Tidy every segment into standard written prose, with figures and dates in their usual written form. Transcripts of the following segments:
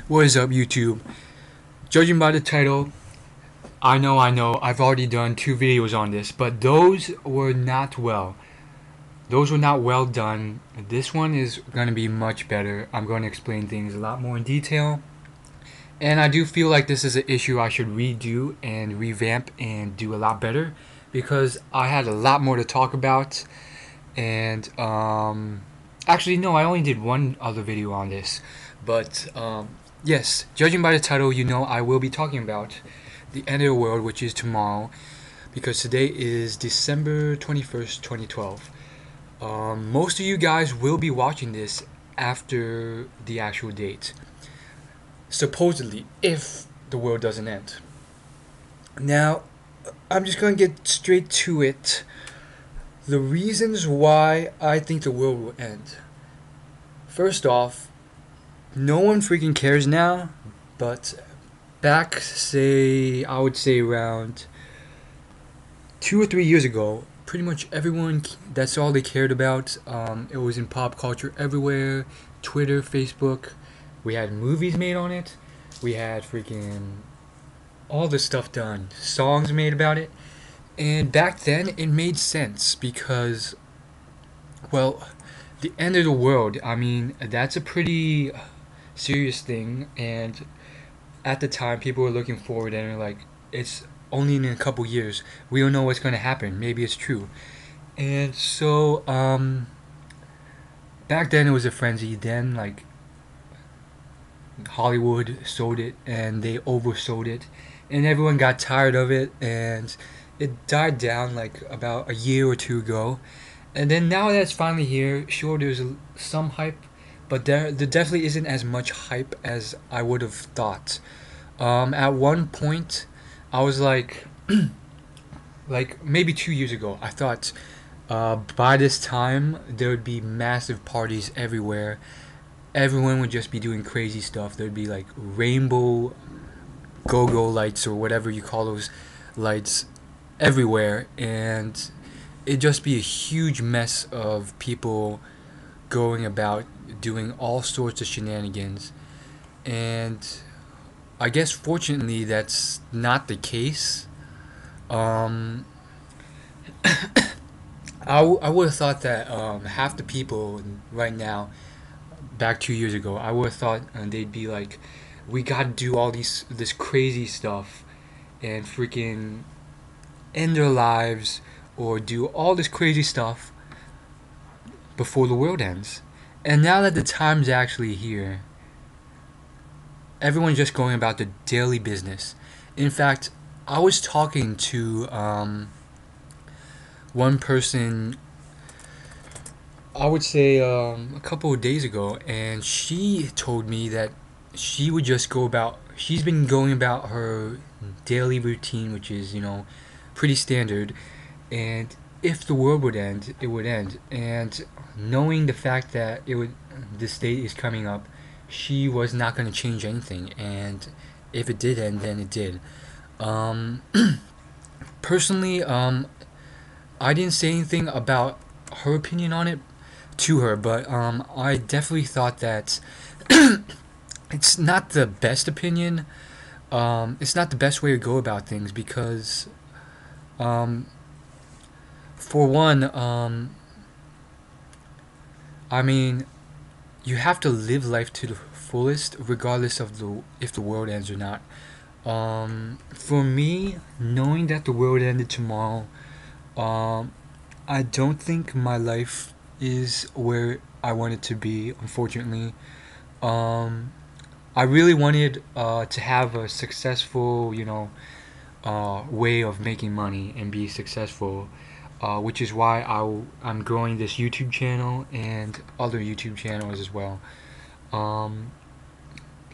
What is up, YouTube? Judging by the title, I know, I've already done 2 videos on this, but those were not well. Those were not well done. This one is going to be much better. I'm going to explain things a lot more in detail. And I do feel like this is an issue I should redo and revamp and do a lot better because I had a lot more to talk about. And, actually, no, I only did one other video on this. But, yes, judging by the title, I will be talking about the end of the world, which is tomorrow, because today is December 21st, 2012. Most of you guys will be watching this after the actual date, supposedly, if the world doesn't end. Now, I'm just going to get straight to it. The reasons why I think the world will end. First off, no one freaking cares now, but back, I would say around 2 or 3 years ago, pretty much everyone, that's all they cared about. It was in pop culture everywhere, Twitter, Facebook. We had movies made on it. We had freaking all this stuff done, songs made about it. And back then, it made sense because, well, the end of the world, I mean, that's a pretty serious thing. And at the time, people were looking forward and they're like, it's only in a couple years. We don't know what's going to happen. Maybe it's true. And so, back then, it was a frenzy. Then, like, Hollywood sold it and they oversold it. And everyone got tired of it. And it died down like about a year or two ago, and then now that it's finally here, sure, there's some hype, but there definitely isn't as much hype as I would have thought. At one point, I was like, like maybe 2 years ago, I thought by this time there would be massive parties everywhere. Everyone would just be doing crazy stuff. There'd be like rainbow go-go lights or whatever you call those lights everywhere, and it'd just be a huge mess of people going about doing all sorts of shenanigans. And I guess fortunately that's not the case. um, I would have thought that half the people right now, back 2 years ago, I would have thought they'd be like, we gotta do all this crazy stuff and freaking end their lives or do all this crazy stuff before the world ends. And now that the time's actually here, everyone's just going about their daily business. In fact, I was talking to one person, I would say a couple of days ago, and she told me that she's been going about her daily routine, which is, pretty standard. And if the world would end, it would end. And knowing the fact that this date is coming up, she was not going to change anything. And if it did end, then it did. Um, Personally, I didn't say anything about her opinion on it to her, but I definitely thought that it's not the best opinion. It's not the best way to go about things because, um, for one, I mean, you have to live life to the fullest, regardless of if the world ends or not. For me, knowing that the world ended tomorrow, um, I don't think my life is where I want it to be. Unfortunately, um, I really wanted to have a successful, way of making money and be successful, which is why I'm growing this YouTube channel and other YouTube channels as well. Um,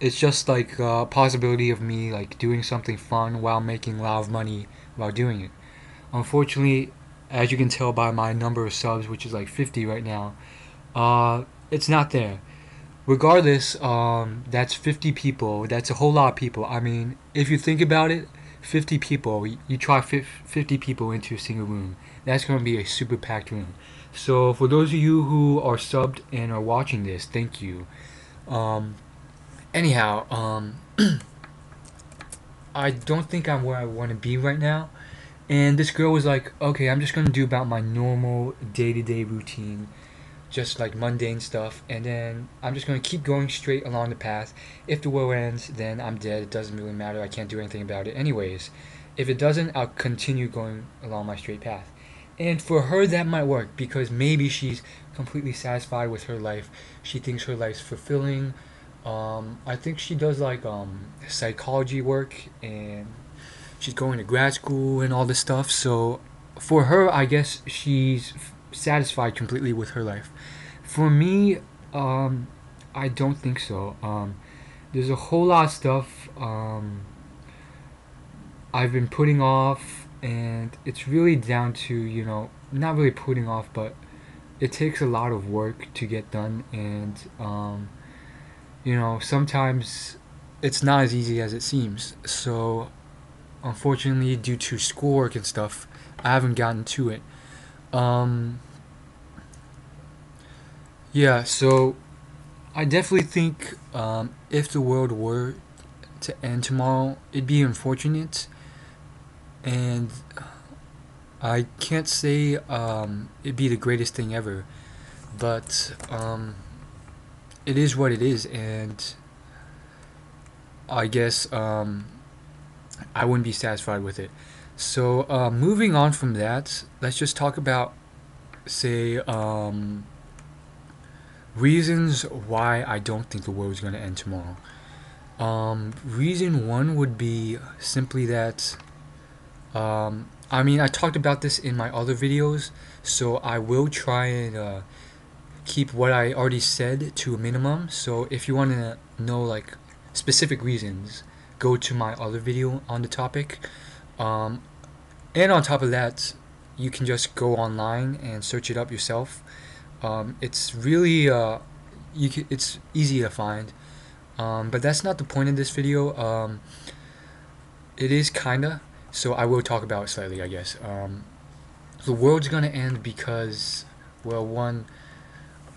it's just like a possibility of me like doing something fun while making a lot of money while doing it. Unfortunately, as you can tell by my number of subs, which is like 50 right now, it's not there. Regardless, that's 50 people. That's a whole lot of people. I mean, if you think about it, 50 people, you try 50 people into a single room. That's going to be a super packed room. So, for those of you who are subbed and are watching this, thank you. Um, Anyhow, I don't think I'm where I want to be right now. And this girl was like, okay, I'm just gonna do about my normal day-to-day routine, just like mundane stuff, and then I'm just gonna keep going straight along the path. If the world ends, then I'm dead. It doesn't really matter. I can't do anything about it anyways. If it doesn't, I'll continue going along my straight path. And for her, that might work because maybe she's completely satisfied with her life. She thinks her life's fulfilling. I think she does like psychology work, and she's going to grad school and all this stuff. So for her, I guess she's satisfied completely with her life. For me, I don't think so. There's a whole lot of stuff I've been putting off, and it's really down to, not really putting off, but it takes a lot of work to get done, and sometimes it's not as easy as it seems. So unfortunately, due to schoolwork and stuff, I haven't gotten to it. Um, yeah, so I definitely think if the world were to end tomorrow, it'd be unfortunate, and I can't say it'd be the greatest thing ever, but it is what it is, and I guess I wouldn't be satisfied with it. So moving on from that, let's just talk about, say, reasons why I don't think the world is going to end tomorrow. Reason one would be simply that, I mean, I talked about this in my other videos, so I will try and keep what I already said to a minimum. So if you want to know like specific reasons, go to my other video on the topic. Um, and on top of that, you can just go online and search it up yourself. It's really it's easy to find. But that's not the point of this video. It is kinda. So I will talk about it slightly, I guess. The world's gonna end because, well, one,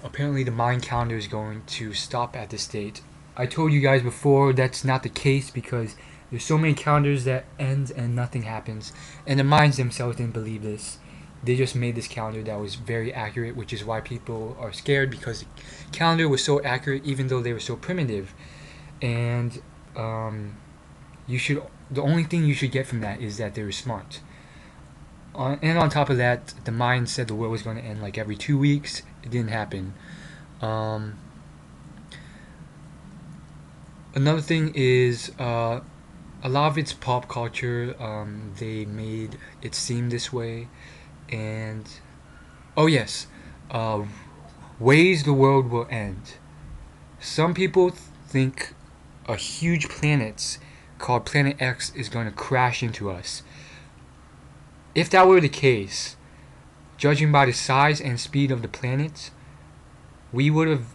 apparently the Mayan calendar is going to stop at this date. I told you guys before that's not the case because there's so many calendars that ends and nothing happens, and the Mayans themselves didn't believe this. They just made this calendar that was very accurate, which is why people are scared, because the calendar was so accurate even though they were so primitive. And you should the only thing you should get from that is that they were smart. And on top of that, the Mayans said the world was going to end like every 2 weeks. It didn't happen. Um, Another thing is a lot of it's pop culture. They made it seem this way. And oh yes, uh, ways the world will end. Some people think a huge planet called Planet X is going to crash into us. If that were the case, judging by the size and speed of the planet, we would have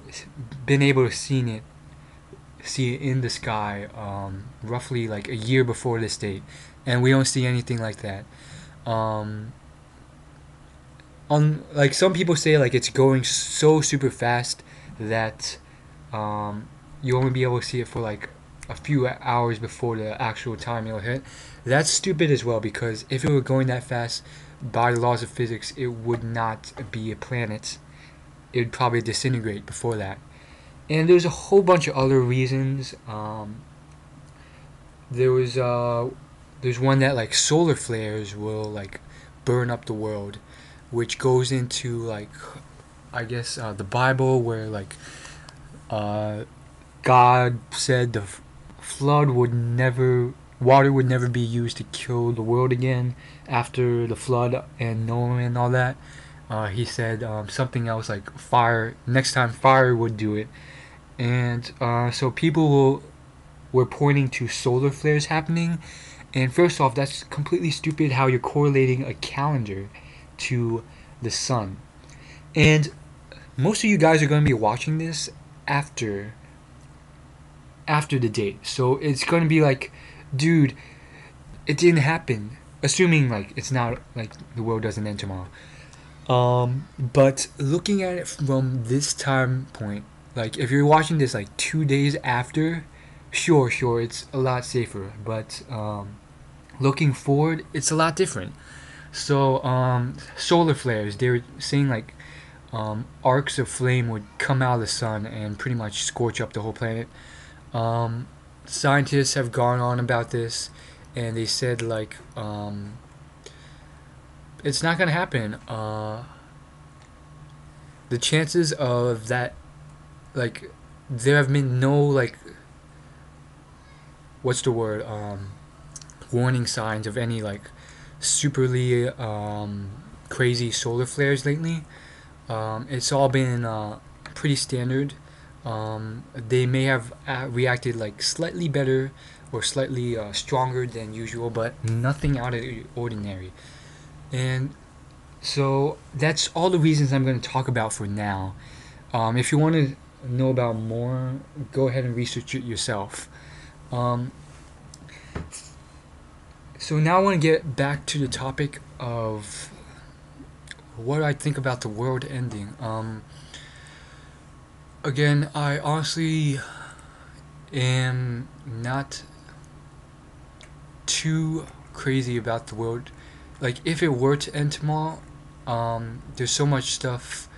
been able to see it in the sky roughly like a year before this date, and we don't see anything like that. Um, on like some people say, like it's going so super fast that you only be able to see it for like a few hours before the actual time it'll hit. That's stupid as well, because if it were going that fast, by the laws of physics, it would not be a planet. It would probably disintegrate before that. And there's a whole bunch of other reasons. There was there's one that like solar flares will like burn up the world, which goes into like, I guess the Bible, where like uh, God said the flood would never water would never be used to kill the world again after the flood and Noah and all that. He said something else like fire. Next time, fire would do it. And so were pointing to solar flares happening. And first off, that's completely stupid how you're correlating a calendar to the sun. And most of you guys are going to be watching this after the date. So it's going to be like, dude, it didn't happen. Assuming like it's not like the world doesn't end tomorrow. But looking at it from this time point, Like if you're watching this like 2 days after, sure, it's a lot safer. But looking forward, it's a lot different. So solar flares, they were saying like arcs of flame would come out of the sun and pretty much scorch up the whole planet. Um, Scientists have gone on about this, and they said like it's not gonna happen. The chances of that, like, there have been no like, what's the word? Warning signs of any like superly crazy solar flares lately. It's all been pretty standard. They may have reacted like slightly better or slightly stronger than usual, but nothing out of the ordinary. And so that's all the reasons I'm going to talk about for now. If you want to know about more, go ahead and research it yourself. Um, so now I want to get back to the topic of what I think about the world ending. Again, I honestly am not too crazy about the world. Like, if it were to end tomorrow, there's so much stuff.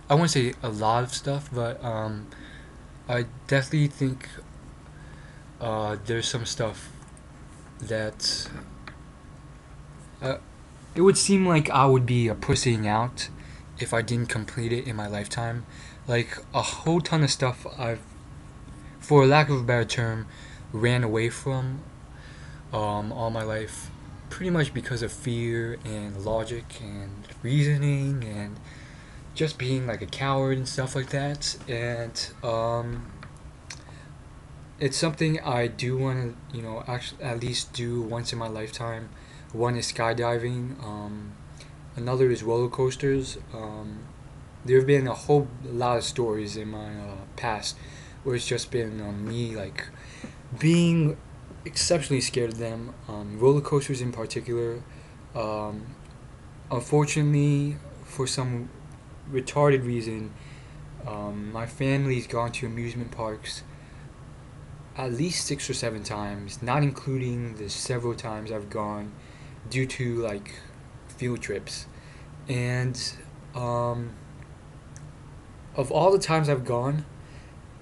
I won't say a lot of stuff, but I definitely think there's some stuff that uh, it would seem like I would be pussying out if I didn't complete it in my lifetime. Like a whole ton of stuff I've, for lack of a better term, ran away from all my life, pretty much because of fear and logic and reasoning and just being like a coward and stuff like that. And it's something I do want to, actually at least do once in my lifetime. One is skydiving. Another is roller coasters. There have been a whole lot of stories in my past where it's just been me like being exceptionally scared of them. Roller coasters in particular. Um, Unfortunately, for some retarded reason, my family's gone to amusement parks at least 6 or 7 times, not including the several times I've gone due to like field trips. And um, of all the times I've gone,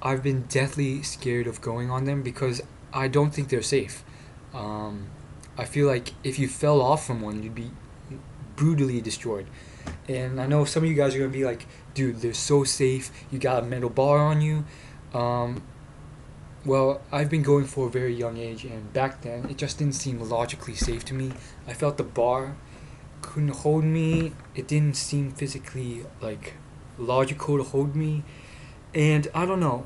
I've been deathly scared of going on them because I don't think they're safe. Um, I feel like if you fell off from one, you'd be brutally destroyed. And I know some of you guys are gonna be like, dude, they're so safe. You got a metal bar on you. Um, well, I've been going for a very young age, and back then it just didn't seem logically safe to me. I felt the bar couldn't hold me. It didn't seem physically like logical to hold me, and I don't know.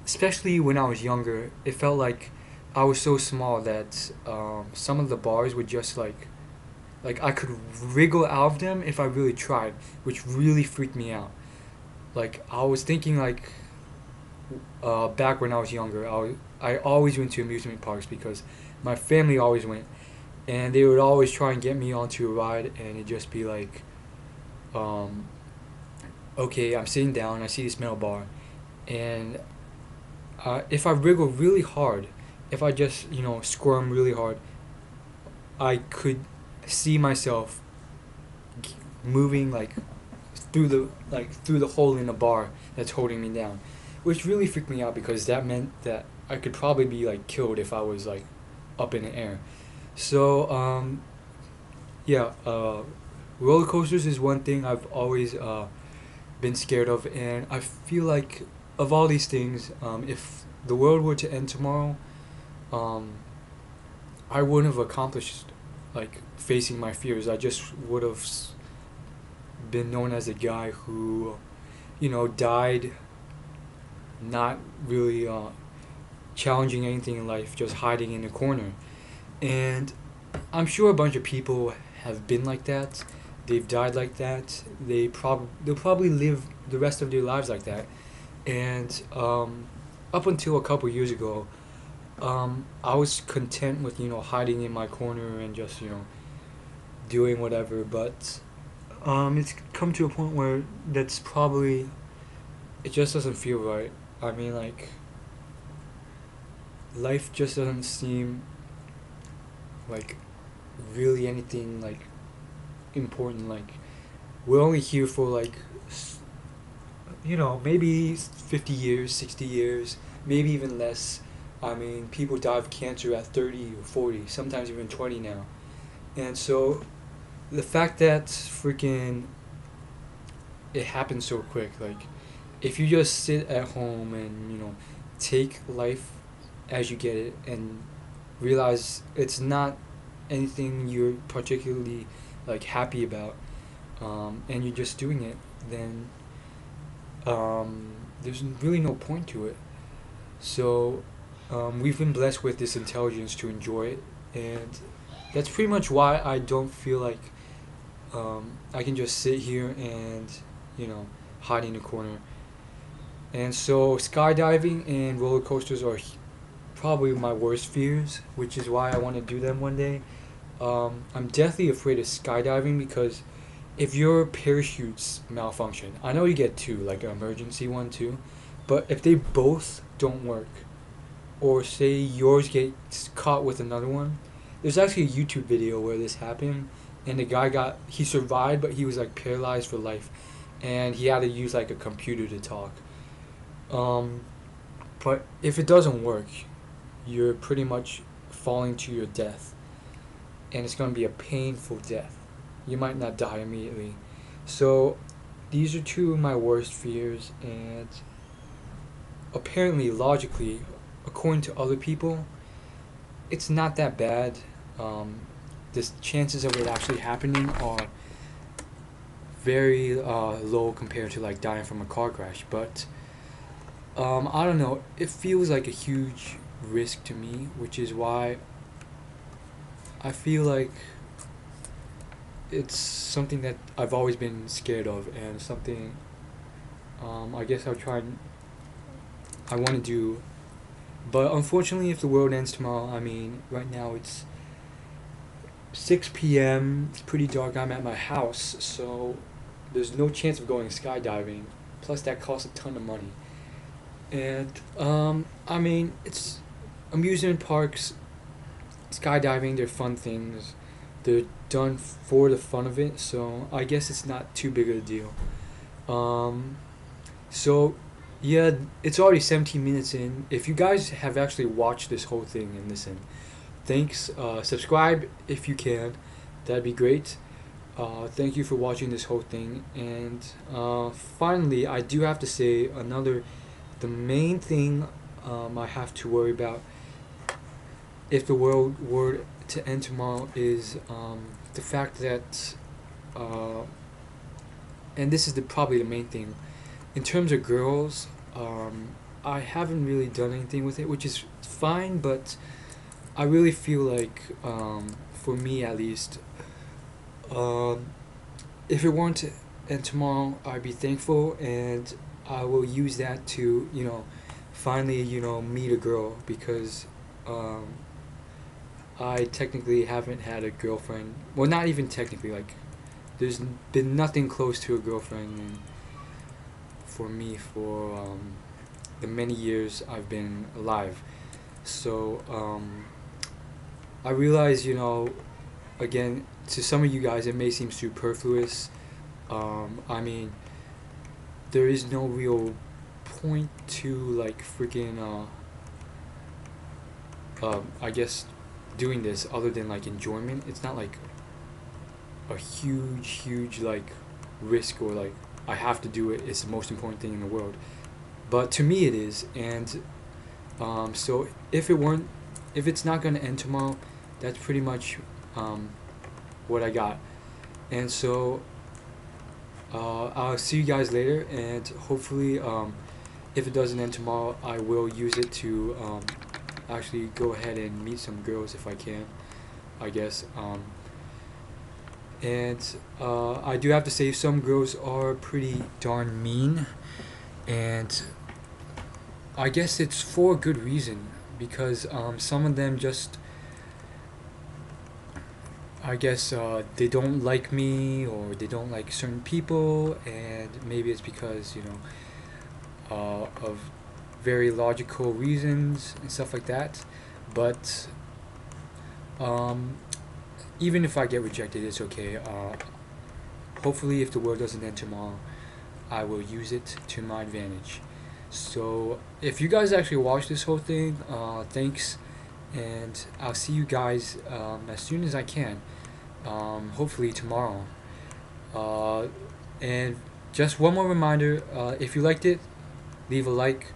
Especially when I was younger, it felt like I was so small that some of the bars would just like I could wriggle out of them if I really tried, which really freaked me out. Like I was thinking like back when I was younger, I always went to amusement parks because my family always went, and they would always try and get me onto a ride, and it'd just be like, um, okay, I'm sitting down, I see this metal bar, and if I wriggle really hard, if I just squirm really hard, I could see myself moving like through the hole in the bar that's holding me down, which really freaked me out because that meant that I could probably be like killed if I was like up in the air. So yeah, roller coasters is one thing I've always been scared of, and I feel like of all these things, if the world were to end tomorrow, um, I wouldn't have accomplished like facing my fears. I just would have been known as a guy who, died not really challenging anything in life, just hiding in a corner. And I'm sure a bunch of people have been like that. They've died like that. They'll probably live the rest of their lives like that. And up until a couple years ago, I was content with hiding in my corner and just doing whatever. But it's come to a point where that's probably it just doesn't feel right. I mean, like, life just doesn't seem like really anything like important. Like, we're only here for like, maybe 50 years, 60 years, maybe even less. I mean, people die of cancer at 30 or 40, sometimes even 20 now. And so the fact that freaking it happens so quick, like, if you just sit at home and, take life as you get it and realize it's not anything you're particularly like happy about, and you're just doing it, then there's really no point to it. So we've been blessed with this intelligence to enjoy it, and that's pretty much why I don't feel like I can just sit here and hide in a corner. And so skydiving and roller coasters are probably my worst fears, which is why I want to do them one day. I'm deathly afraid of skydiving because if your parachutes malfunction, I know you get two, like an emergency one too, but if they both don't work, or say yours gets caught with another one, there's actually a YouTube video where this happened, and the guy he survived, but he was like paralyzed for life, and he had to use like a computer to talk. Um, but if it doesn't work, you're pretty much falling to your death, and it's going to be a painful death. You might not die immediately. So these are two of my worst fears, and apparently, logically, according to other people, it's not that bad. The chances of it actually happening are very low compared to like dying from a car crash. But I don't know. It feels like a huge risk to me, which is why I feel like it's something that I've always been scared of, and something I guess I want to do. But unfortunately, if the world ends tomorrow, I mean, right now it's 6 p.m. It's pretty dark. I'm at my house, so there's no chance of going skydiving. Plus, that costs a ton of money. And I mean, it's amusement parks, skydiving. They're fun things. They're done for the fun of it, so I guess it's not too big of a deal. So yeah, it's already 17 minutes in. If you guys have actually watched this whole thing and listened, thanks. Subscribe if you can. That'd be great. Thank you for watching this whole thing. And finally, I do have to say the main thing I have to worry about if the world were to end tomorrow is the fact that, and this is probably the main thing, in terms of girls, I haven't really done anything with it, which is fine, but I really feel like, for me at least, if it weren't to end tomorrow, I'd be thankful, and I will use that to, finally, meet a girl, because I technically haven't had a girlfriend. Well, not even technically, like, there's been nothing close to a girlfriend for me for the many years I've been alive. So I realize, again, to some of you guys it may seem superfluous. I mean, there is no real point to like freaking I guess doing this other than like enjoyment. It's not like a huge like risk, or like I have to do it, it's the most important thing in the world. But to me it is. And so if it's not going to end tomorrow, that's pretty much what I got. And so I'll see you guys later, and hopefully if it doesn't end tomorrow, I will use it to actually go ahead and meet some girls if I can, I guess. And I do have to say, some girls are pretty darn mean, and I guess it's for a good reason, because some of them just, I guess they don't like me, or they don't like certain people, and maybe it's because of very logical reasons and stuff like that. But um, even if I get rejected, it's okay. Hopefully, if the world doesn't end tomorrow, I will use it to my advantage. So, if you guys actually watch this whole thing, thanks, and I'll see you guys as soon as I can. Hopefully tomorrow. Uh, and just one more reminder: if you liked it, leave a like,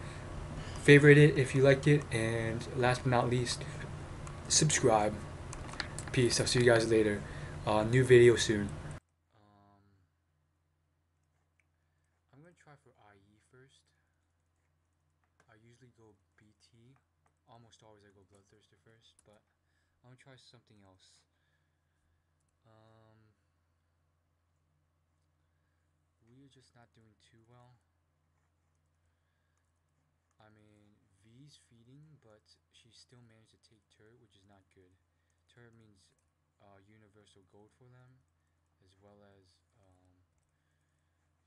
favorite it if you liked it, and last but not least, subscribe. Peace. I'll see you guys later. New video soon. I'm gonna try for IE first. I usually go BT. Almost always I go Bloodthirster first, but I'm gonna try something else. Um, we're just not doing too well. I mean, V's feeding, but she still managed to take turret, which is not good. Turret means universal gold for them, as well as a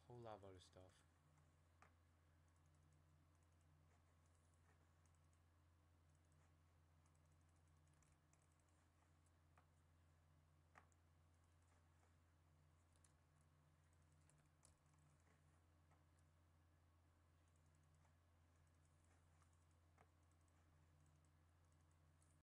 whole lot of other stuff.